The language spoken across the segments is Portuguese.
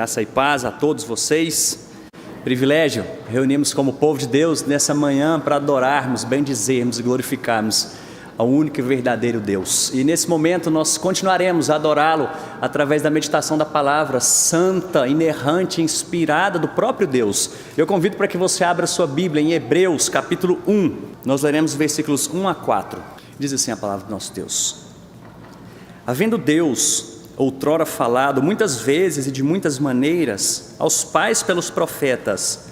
Graça e paz a todos vocês. Privilégio reunirmos como povo de Deus nessa manhã para adorarmos, bendizermos e glorificarmos ao único e verdadeiro Deus. E nesse momento nós continuaremos a adorá-lo através da meditação da palavra santa, inerrante, inspirada do próprio Deus. Eu convido para que você abra sua Bíblia em Hebreus capítulo 1. Nós leremos versículos 1 a 4. Diz assim a palavra do nosso Deus: havendo Deus outrora falado muitas vezes e de muitas maneiras aos pais pelos profetas,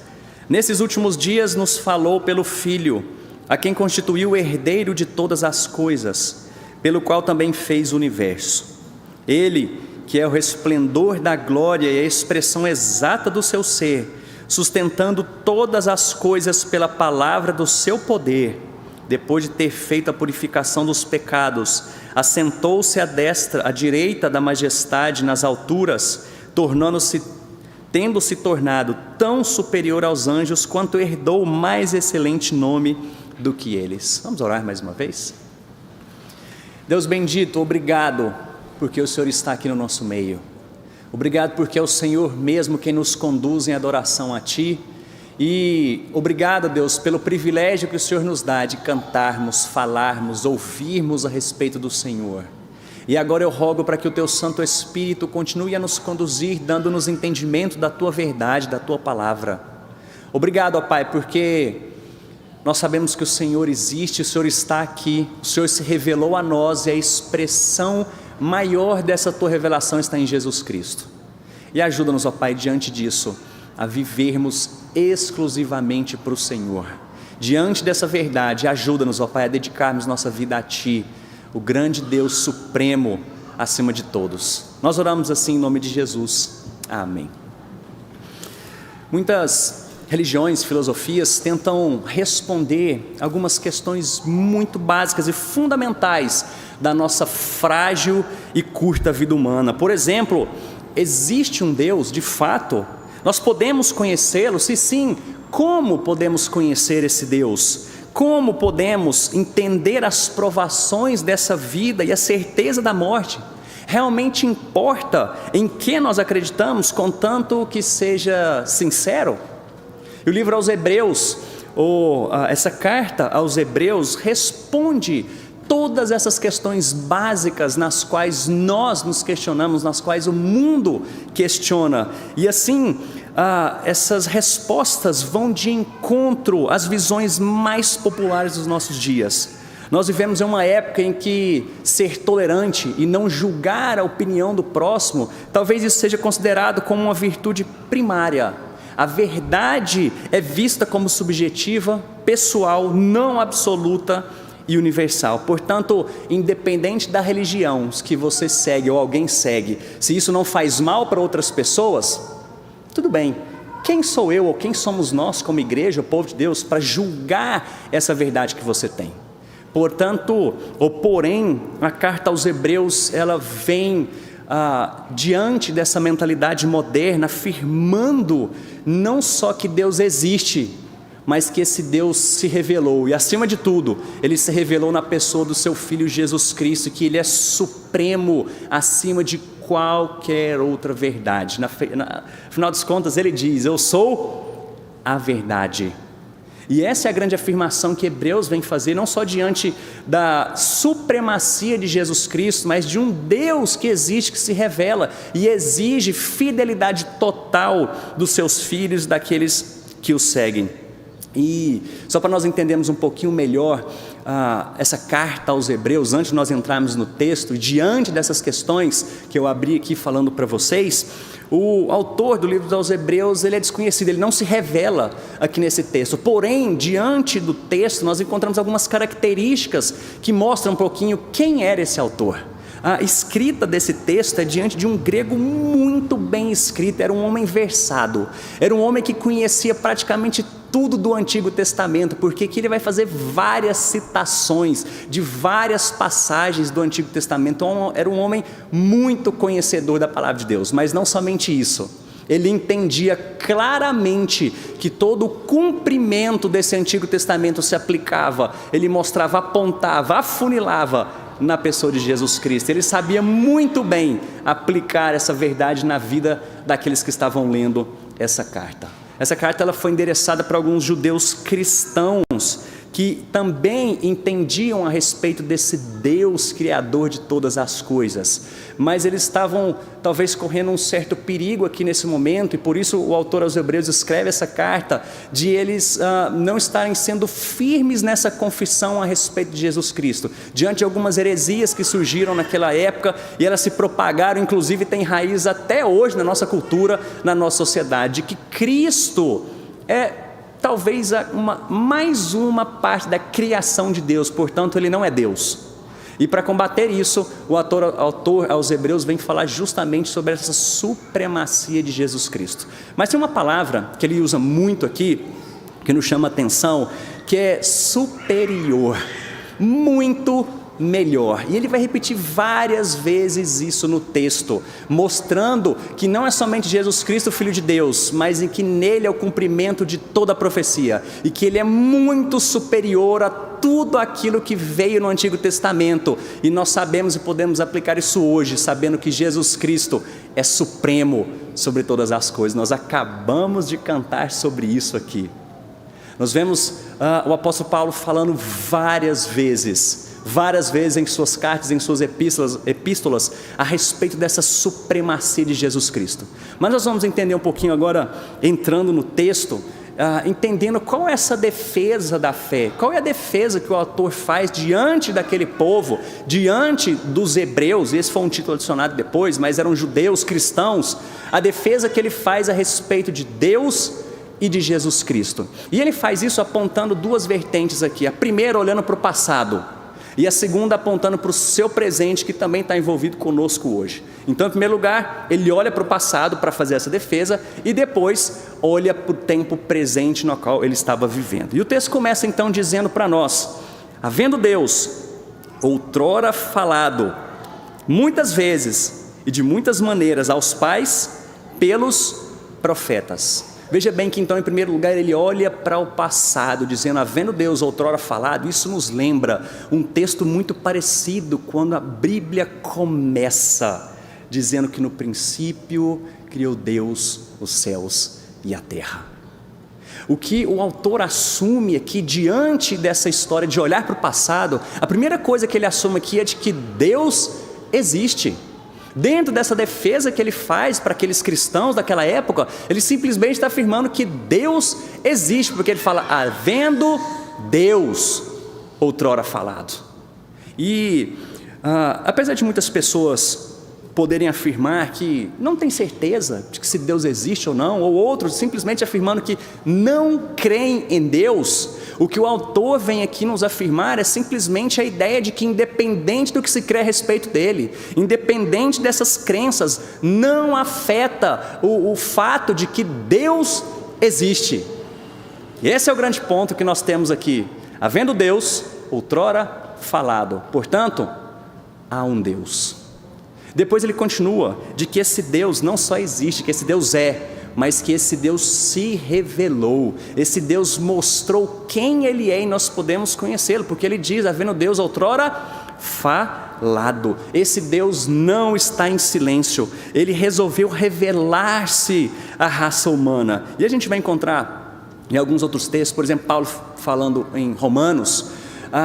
nesses últimos dias nos falou pelo Filho, a quem constituiu o herdeiro de todas as coisas, pelo qual também fez o universo. Ele, que é o resplendor da glória e a expressão exata do seu ser, sustentando todas as coisas pela palavra do seu poder, depois de ter feito a purificação dos pecados, assentou-se à direita da majestade nas alturas, tendo-se tornado tão superior aos anjos, quanto herdou mais excelente nome do que eles. Vamos orar mais uma vez? Deus bendito, obrigado porque o Senhor está aqui no nosso meio. Obrigado porque é o Senhor mesmo quem nos conduz em adoração a Ti. E obrigado, Deus, pelo privilégio que o Senhor nos dá de cantarmos, falarmos, ouvirmos a respeito do Senhor. E agora eu rogo para que o Teu Santo Espírito continue a nos conduzir, dando-nos entendimento da Tua verdade, da Tua palavra. Obrigado, ó Pai, porque nós sabemos que o Senhor existe, o Senhor está aqui, o Senhor se revelou a nós e a expressão maior dessa Tua revelação está em Jesus Cristo. E ajuda-nos, ó Pai, diante disso, a vivermos exclusivamente para o Senhor. Diante dessa verdade, ajuda-nos, ó Pai, a dedicarmos nossa vida a Ti, o grande Deus supremo acima de todos. Nós oramos assim em nome de Jesus. Amém. Muitas religiões, filosofias tentam responder algumas questões muito básicas e fundamentais da nossa frágil e curta vida humana. Por exemplo, existe um Deus de fato? Nós podemos conhecê-lo? Se sim, como podemos conhecer esse Deus? Como podemos entender as provações dessa vida e a certeza da morte? Realmente importa em que nós acreditamos, contanto que seja sincero? E o livro aos Hebreus, essa carta aos Hebreus, responde todas essas questões básicas nas quais nós nos questionamos, nas quais o mundo questiona. E assim, essas respostas vão de encontro às visões mais populares dos nossos dias. Nós vivemos em uma época em que ser tolerante e não julgar a opinião do próximo, talvez isso seja considerado como uma virtude primária. A verdade é vista como subjetiva, pessoal, não absoluta e universal. Portanto, independente da religião que você segue ou alguém segue, se isso não faz mal para outras pessoas, tudo bem. Quem sou eu ou quem somos nós como igreja, o povo de Deus, para julgar essa verdade que você tem? Portanto, porém, a carta aos Hebreus, ela vem diante dessa mentalidade moderna, afirmando não só que Deus existe, mas que esse Deus se revelou, e acima de tudo, Ele se revelou na pessoa do seu Filho Jesus Cristo, que Ele é supremo acima de qualquer outra verdade. Afinal das contas, Ele diz: eu sou a verdade. E essa é a grande afirmação que Hebreus vem fazer, não só diante da supremacia de Jesus Cristo, mas de um Deus que existe, que se revela e exige fidelidade total dos seus filhos, daqueles que o seguem. E só para nós entendermos um pouquinho melhor essa carta aos Hebreus, antes de nós entrarmos no texto, diante dessas questões que eu abri aqui falando para vocês, o autor do livro aos Hebreus, ele é desconhecido, ele não se revela aqui nesse texto. Porém, diante do texto, nós encontramos algumas características que mostram um pouquinho quem era esse autor. A escrita desse texto é diante de um grego muito bem escrito, era um homem versado, era um homem que conhecia praticamente tudo do Antigo Testamento, porque aqui ele vai fazer várias citações de várias passagens do Antigo Testamento. Então, era um homem muito conhecedor da palavra de Deus, mas não somente isso, ele entendia claramente que todo o cumprimento desse Antigo Testamento se aplicava, ele mostrava, apontava, afunilava na pessoa de Jesus Cristo. Ele sabia muito bem aplicar essa verdade na vida daqueles que estavam lendo essa carta. Essa carta ela foi endereçada para alguns judeus cristãos que também entendiam a respeito desse Deus criador de todas as coisas, mas eles estavam talvez correndo um certo perigo aqui nesse momento, e por isso o autor aos Hebreus escreve essa carta, de eles não estarem sendo firmes nessa confissão a respeito de Jesus Cristo, diante de algumas heresias que surgiram naquela época, e elas se propagaram, inclusive tem raiz até hoje na nossa cultura, na nossa sociedade, que Cristo é talvez mais uma parte da criação de Deus, portanto ele não é Deus. E para combater isso, o autor aos Hebreus vem falar justamente sobre essa supremacia de Jesus Cristo. Mas tem uma palavra que ele usa muito aqui, que nos chama a atenção, que é superior, muito melhor. E ele vai repetir várias vezes isso no texto, mostrando que não é somente Jesus Cristo, Filho de Deus, mas em que nele é o cumprimento de toda a profecia, e que ele é muito superior a tudo aquilo que veio no Antigo Testamento, e nós sabemos e podemos aplicar isso hoje, sabendo que Jesus Cristo é supremo sobre todas as coisas. Nós acabamos de cantar sobre isso aqui. Nós vemos o apóstolo Paulo falando várias vezes em suas cartas, em suas epístolas, a respeito dessa supremacia de Jesus Cristo. Mas nós vamos entender um pouquinho agora, entrando no texto, entendendo qual é essa defesa da fé, qual é a defesa que o autor faz diante daquele povo, diante dos hebreus. Esse foi um título adicionado depois, mas eram judeus, cristãos, a defesa que ele faz a respeito de Deus e de Jesus Cristo. E ele faz isso apontando duas vertentes aqui, a primeira olhando para o passado, e a segunda apontando para o seu presente, que também está envolvido conosco hoje. Então, em primeiro lugar, ele olha para o passado para fazer essa defesa, e depois olha para o tempo presente no qual ele estava vivendo. E o texto começa então dizendo para nós: havendo Deus outrora falado muitas vezes e de muitas maneiras aos pais pelos profetas. Veja bem que então, em primeiro lugar, ele olha para o passado, dizendo, havendo Deus outrora falado. Isso nos lembra um texto muito parecido, quando a Bíblia começa, dizendo que no princípio criou Deus os céus e a terra. O que o autor assume aqui, diante dessa história de olhar para o passado, a primeira coisa que ele assume aqui é de que Deus existe. Dentro dessa defesa que ele faz para aqueles cristãos daquela época, ele simplesmente está afirmando que Deus existe, porque ele fala, havendo Deus outrora falado. E apesar de muitas pessoas poderem afirmar que não tem certeza de que se Deus existe ou não, ou outros simplesmente afirmando que não creem em Deus, o que o autor vem aqui nos afirmar é simplesmente a ideia de que, independente do que se crê a respeito dele, independente dessas crenças, não afeta o fato de que Deus existe. E esse é o grande ponto que nós temos aqui. Havendo Deus outrora falado, portanto, há um Deus. Depois ele continua de que esse Deus não só existe, que esse Deus é, mas que esse Deus se revelou, esse Deus mostrou quem ele é, e nós podemos conhecê-lo, porque ele diz, havendo Deus outrora falado. Esse Deus não está em silêncio, ele resolveu revelar-se à raça humana. E a gente vai encontrar em alguns outros textos, por exemplo, Paulo falando em Romanos,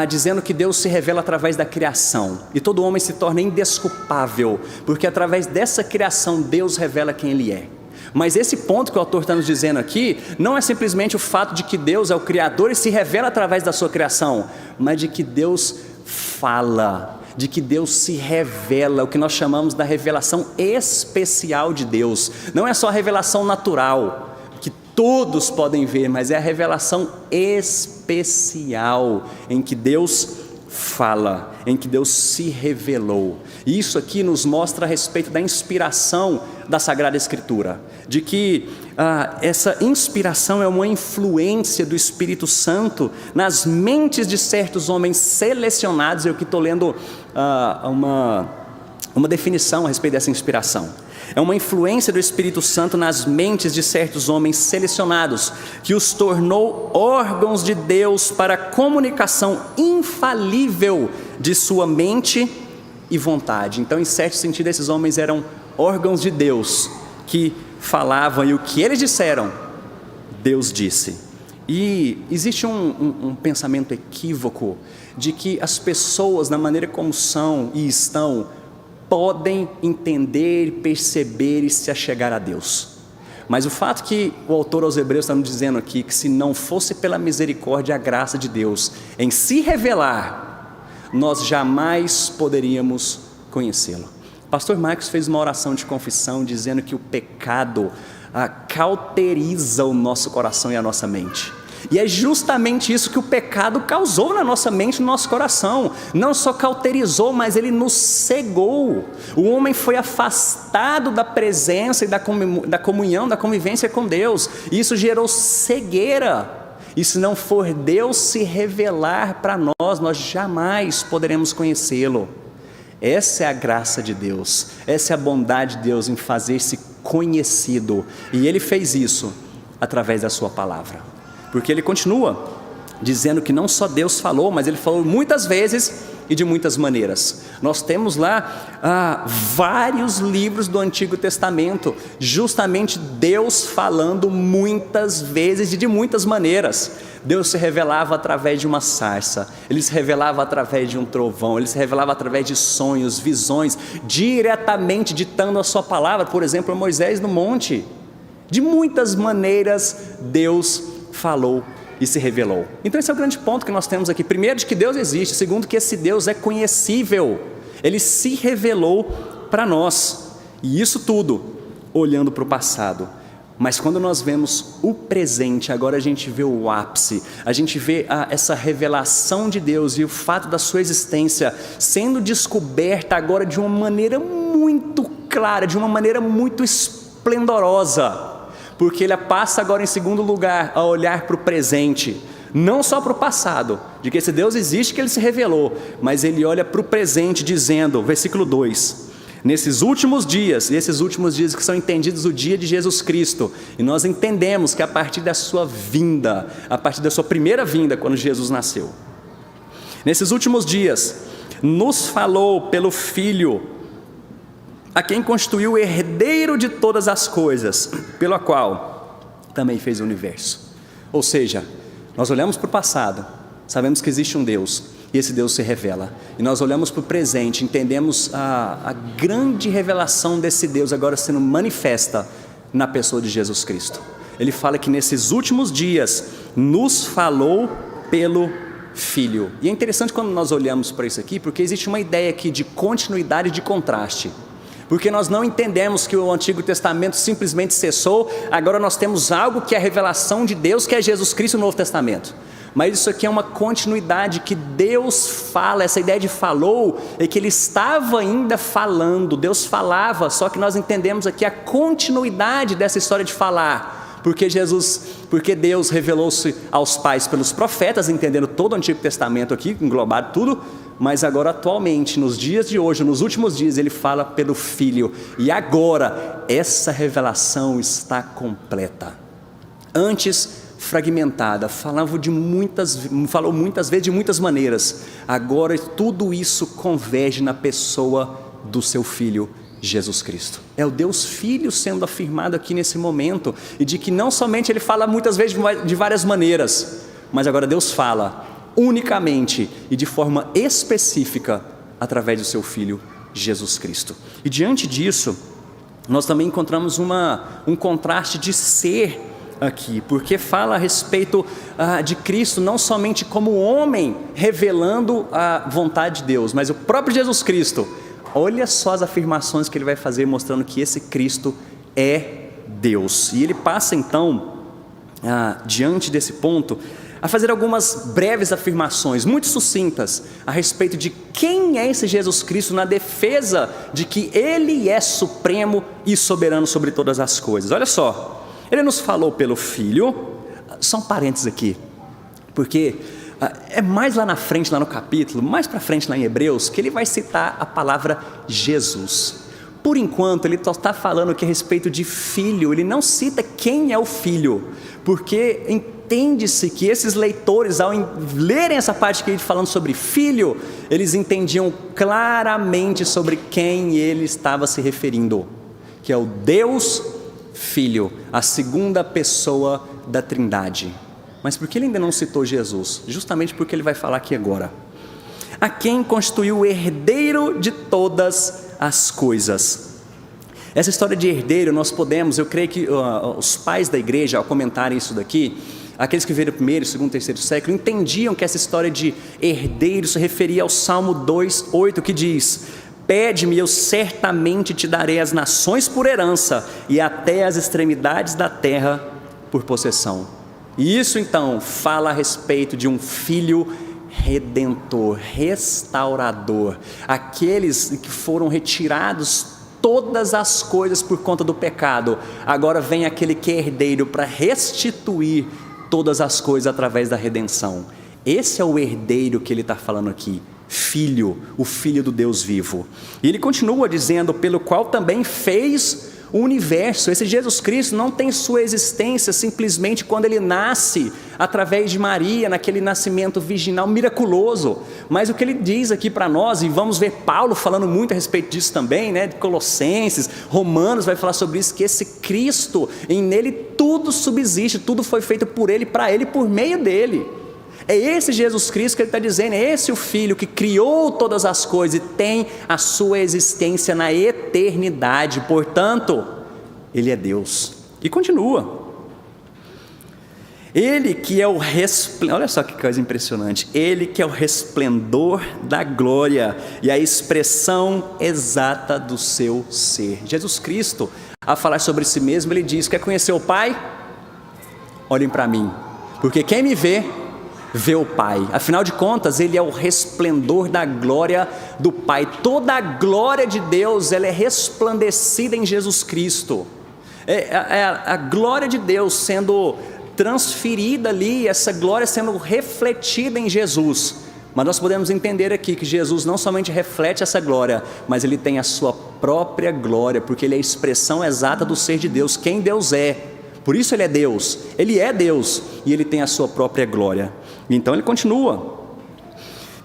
dizendo que Deus se revela através da criação, e todo homem se torna indesculpável, porque através dessa criação Deus revela quem ele é. Mas esse ponto que o autor está nos dizendo aqui, não é simplesmente o fato de que Deus é o Criador e se revela através da sua criação, mas de que Deus fala, de que Deus se revela, o que nós chamamos da revelação especial de Deus. Não é só a revelação natural, que todos podem ver, mas é a revelação especial, em que Deus fala, em que Deus se revelou. E isso aqui nos mostra a respeito da inspiração da Sagrada Escritura, de que essa inspiração é uma influência do Espírito Santo nas mentes de certos homens selecionados. Eu aqui estou lendo uma definição a respeito dessa inspiração. É uma influência do Espírito Santo nas mentes de certos homens selecionados, que os tornou órgãos de Deus para a comunicação infalível de sua mente e vontade. Então, em certo sentido, esses homens eram órgãos de Deus que falavam, e o que eles disseram, Deus disse. E existe um pensamento equívoco de que as pessoas, na maneira como são e estão, podem entender, perceber e se achegar a Deus. Mas o fato que o autor aos Hebreus está nos dizendo aqui, que se não fosse pela misericórdia e a graça de Deus em se revelar, nós jamais poderíamos conhecê-lo. O pastor Marcos fez uma oração de confissão dizendo que o pecado cauteriza o nosso coração e a nossa mente. E é justamente isso que o pecado causou na nossa mente e no nosso coração. Não só cauterizou, mas ele nos cegou. O homem foi afastado da presença e da comunhão, da convivência com Deus. E isso gerou cegueira. E se não for Deus se revelar para nós, nós jamais poderemos conhecê-lo. Essa é a graça de Deus. Essa é a bondade de Deus em fazer-se conhecido. E Ele fez isso através da sua palavra. Porque ele continua dizendo que não só Deus falou, mas ele falou muitas vezes e de muitas maneiras. Nós temos lá vários livros do Antigo Testamento, justamente Deus falando muitas vezes e de muitas maneiras. Deus se revelava através de uma sarça, Ele se revelava através de um trovão, Ele se revelava através de sonhos, visões, diretamente ditando a sua palavra, por exemplo, a Moisés no monte. De muitas maneiras Deus falou e se revelou. Então esse é o grande ponto que nós temos aqui. Primeiro, de que Deus existe. Segundo, que esse Deus é conhecível. Ele se revelou para nós. E isso tudo olhando para o passado. Mas quando nós vemos o presente, agora a gente vê o ápice. A gente vê essa revelação de Deus e o fato da sua existência sendo descoberta agora de uma maneira muito clara, de uma maneira muito esplendorosa. Porque ele passa agora em segundo lugar a olhar para o presente, não só para o passado, de que esse Deus existe, que ele se revelou, mas ele olha para o presente dizendo, versículo 2, nesses últimos dias, e esses últimos dias que são entendidos o dia de Jesus Cristo, e nós entendemos que a partir da sua vinda, a partir da sua primeira vinda, quando Jesus nasceu, nesses últimos dias, nos falou pelo Filho, a quem constituiu o herdeiro de todas as coisas, pelo qual também fez o universo. Ou seja, nós olhamos para o passado, sabemos que existe um Deus, e esse Deus se revela. E nós olhamos para o presente, entendemos a grande revelação desse Deus agora sendo manifesta na pessoa de Jesus Cristo. Ele fala que nesses últimos dias nos falou pelo Filho. E é interessante quando nós olhamos para isso aqui, porque existe uma ideia aqui de continuidade e de contraste. Porque nós não entendemos que o Antigo Testamento simplesmente cessou, agora nós temos algo que é a revelação de Deus, que é Jesus Cristo no Novo Testamento. Mas isso aqui é uma continuidade que Deus fala, essa ideia de falou, é que Ele estava ainda falando, Deus falava, só que nós entendemos aqui a continuidade dessa história de falar. Porque Deus revelou-se aos pais pelos profetas, entendendo todo o Antigo Testamento aqui, englobado tudo, mas agora atualmente, nos dias de hoje, nos últimos dias, Ele fala pelo Filho, e agora essa revelação está completa. Antes fragmentada, falou muitas vezes de muitas maneiras, agora tudo isso converge na pessoa do seu Filho, Jesus Cristo. É o Deus Filho sendo afirmado aqui nesse momento, e de que não somente Ele fala muitas vezes de várias maneiras, mas agora Deus fala unicamente e de forma específica através do seu Filho Jesus Cristo. E diante disso, nós também encontramos um contraste de ser aqui, porque fala a respeito de Cristo não somente como homem revelando a vontade de Deus, mas o próprio Jesus Cristo. Olha só as afirmações que ele vai fazer mostrando que esse Cristo é Deus. E ele passa então, diante desse ponto, a fazer algumas breves afirmações, muito sucintas, a respeito de quem é esse Jesus Cristo, na defesa de que Ele é supremo e soberano sobre todas as coisas. Olha só, Ele nos falou pelo Filho, só um parênteses aqui, porque é mais lá na frente, lá no capítulo, mais para frente lá em Hebreus, que ele vai citar a palavra Jesus. por enquanto, ele só está falando aqui a respeito de filho, ele não cita quem é o filho, porque entende-se que esses leitores, ao lerem essa parte aqui falando sobre filho, eles entendiam claramente sobre quem ele estava se referindo, que é o Deus Filho, a segunda pessoa da Trindade. Mas por que ele ainda não citou Jesus? Justamente porque ele vai falar aqui agora. A quem constituiu o herdeiro de todas as coisas. Essa história de herdeiro nós podemos, eu creio que os pais da igreja, ao comentarem isso daqui, aqueles que viram o primeiro, segundo, terceiro século, entendiam que essa história de herdeiro se referia ao Salmo 2:8, que diz: pede-me, eu certamente te darei as nações por herança e até as extremidades da terra por possessão. E isso então fala a respeito de um filho redentor, restaurador, aqueles que foram retirados todas as coisas por conta do pecado, agora vem aquele que é herdeiro para restituir todas as coisas através da redenção. Esse é o herdeiro que ele está falando aqui, filho, o filho do Deus vivo. E ele continua dizendo, pelo qual também fez o universo. Esse Jesus Cristo não tem sua existência simplesmente quando ele nasce através de Maria, naquele nascimento virginal miraculoso, mas o que ele diz aqui para nós, e vamos ver Paulo falando muito a respeito disso também, né? De Colossenses, Romanos vai falar sobre isso, que esse Cristo, nele tudo subsiste, tudo foi feito por ele, para ele, por meio dele. É esse Jesus Cristo que ele está dizendo, é esse o Filho que criou todas as coisas e tem a sua existência na eternidade, portanto, ele é Deus. E continua. Ele que é o resplendor, olha só que coisa impressionante, ele que é o resplendor da glória e a expressão exata do seu ser. Jesus Cristo, a falar sobre si mesmo, ele diz: quer conhecer o Pai? Olhem para mim, porque quem me vê o Pai. Afinal de contas, ele é o resplendor da glória do Pai. Toda a glória de Deus, ela é resplandecida em Jesus Cristo. É a glória de Deus sendo transferida ali, essa glória sendo refletida em Jesus. Mas nós podemos entender aqui que Jesus não somente reflete essa glória, mas ele tem a sua própria glória, porque ele é a expressão exata do ser de Deus, quem Deus é. Por isso ele é Deus e ele tem a sua própria glória. Então ele continua,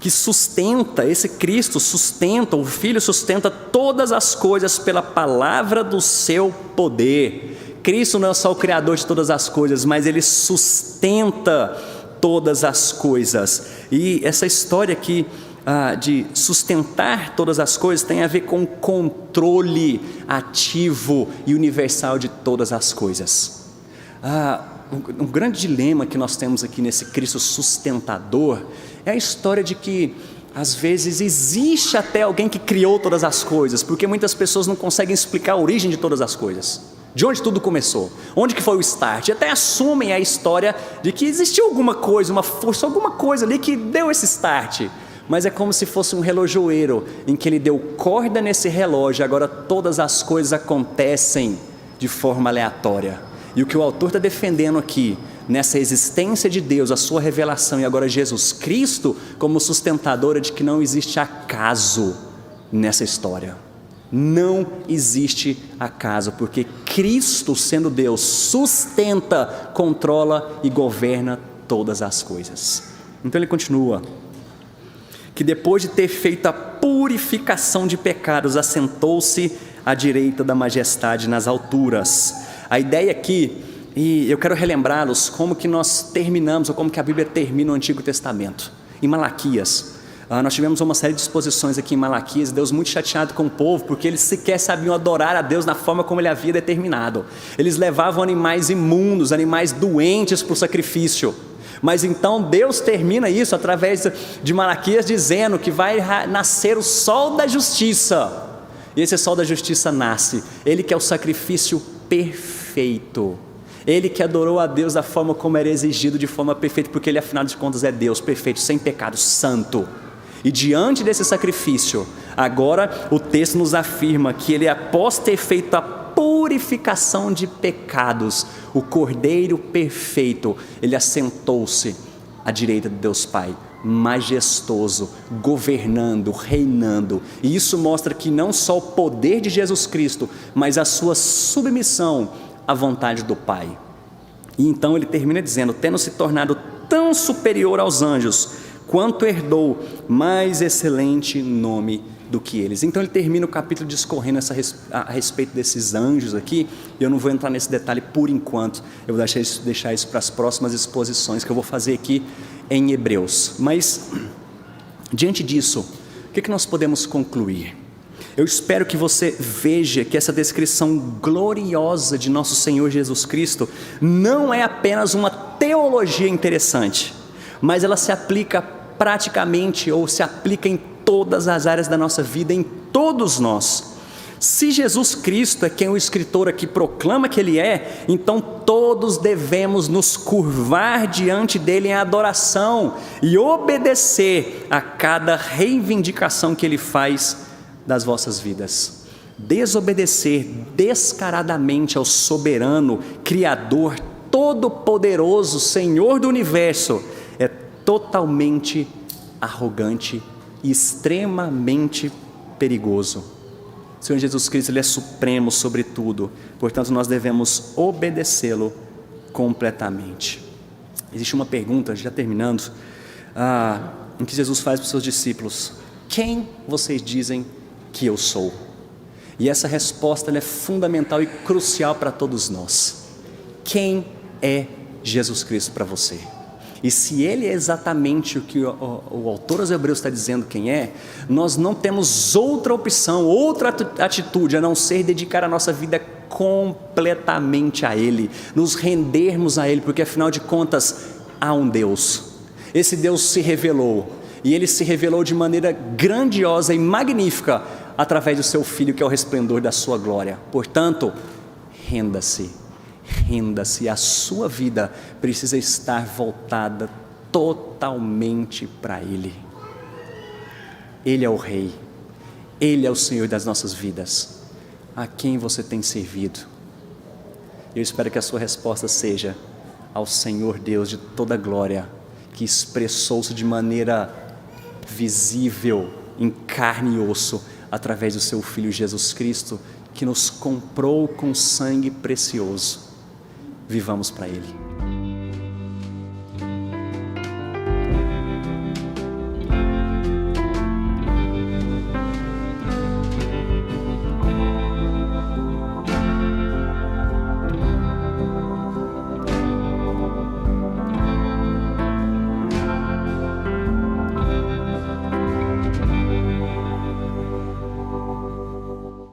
que sustenta, esse Cristo sustenta, o Filho sustenta todas as coisas pela palavra do seu poder. Cristo não é só o Criador de todas as coisas, mas ele sustenta todas as coisas. E essa história aqui de sustentar todas as coisas tem a ver com o controle ativo e universal de todas as coisas. Um grande dilema que nós temos aqui nesse Cristo sustentador é a história de que às vezes existe até alguém que criou todas as coisas, porque muitas pessoas não conseguem explicar a origem de todas as coisas, de onde tudo começou, onde que foi o start, e até assumem a história de que existiu alguma coisa, uma força, alguma coisa ali que deu esse start, mas é como se fosse um relojoeiro em que ele deu corda nesse relógio, agora todas as coisas acontecem de forma aleatória. E o que o autor está defendendo aqui, nessa existência de Deus, a sua revelação, e agora Jesus Cristo como sustentadora de que não existe acaso nessa história. Não existe acaso, porque Cristo, sendo Deus, sustenta, controla e governa todas as coisas. Então ele continua, que depois de ter feito a purificação de pecados, assentou-se à direita da majestade nas alturas. A ideia aqui, e eu quero relembrá-los como que nós terminamos, ou como que a Bíblia termina o Antigo Testamento, em Malaquias. Nós tivemos uma série de exposições aqui em Malaquias, Deus muito chateado com o povo, porque eles sequer sabiam adorar a Deus na forma como ele havia determinado. Eles levavam animais imundos, animais doentes para o sacrifício. Mas então Deus termina isso através de Malaquias dizendo que vai nascer o sol da justiça. E esse sol da justiça nasce, ele que é o sacrifício perfeito, ele que adorou a Deus da forma como era exigido, de forma perfeita, porque ele afinal de contas é Deus perfeito, sem pecado, santo. E diante desse sacrifício, agora o texto nos afirma que ele, após ter feito a purificação de pecados, o Cordeiro perfeito, ele assentou-se à direita de Deus Pai, majestoso, governando, reinando. E isso mostra que não só o poder de Jesus Cristo, mas a sua submissão à vontade do Pai. E então ele termina dizendo: tendo se tornado tão superior aos anjos, quanto herdou mais excelente nome do que eles. Então ele termina o capítulo discorrendo a respeito desses anjos aqui. Eu não vou entrar nesse detalhe por enquanto, eu vou deixar isso para as próximas exposições que eu vou fazer aqui em Hebreus. Mas, diante disso, o que nós podemos concluir? Eu espero que você veja que essa descrição gloriosa de nosso Senhor Jesus Cristo não é apenas uma teologia interessante, mas ela se aplica praticamente, ou se aplica em todas as áreas da nossa vida, em todos nós. Se Jesus Cristo é quem o escritor aqui proclama que Ele é, então todos devemos nos curvar diante dEle em adoração e obedecer a cada reivindicação que Ele faz das vossas vidas. Desobedecer descaradamente ao soberano, Criador, Todo-Poderoso, Senhor do Universo, é totalmente arrogante e extremamente perigoso. O Senhor Jesus Cristo, Ele é supremo sobre tudo, portanto nós devemos obedecê-lo completamente. Existe uma pergunta, já terminando, em que Jesus faz para os seus discípulos: quem vocês dizem que eu sou? E essa resposta ela é fundamental e crucial para todos nós. Quem é Jesus Cristo para você? E se Ele é exatamente o que o autor aos Hebreus está dizendo quem é, nós não temos outra opção, outra atitude, a não ser dedicar a nossa vida completamente a Ele, nos rendermos a Ele, porque afinal de contas há um Deus. Esse Deus se revelou, e Ele se revelou de maneira grandiosa e magnífica, através do seu Filho, que é o resplendor da sua glória. Portanto, renda-se, a sua vida precisa estar voltada totalmente para Ele. Ele é o Rei, Ele é o Senhor das nossas vidas. A quem você tem servido? Eu espero que a sua resposta seja ao Senhor Deus de toda glória, que expressou-se de maneira visível, em carne e osso, através do seu Filho Jesus Cristo, que nos comprou com sangue precioso. Vivamos para Ele.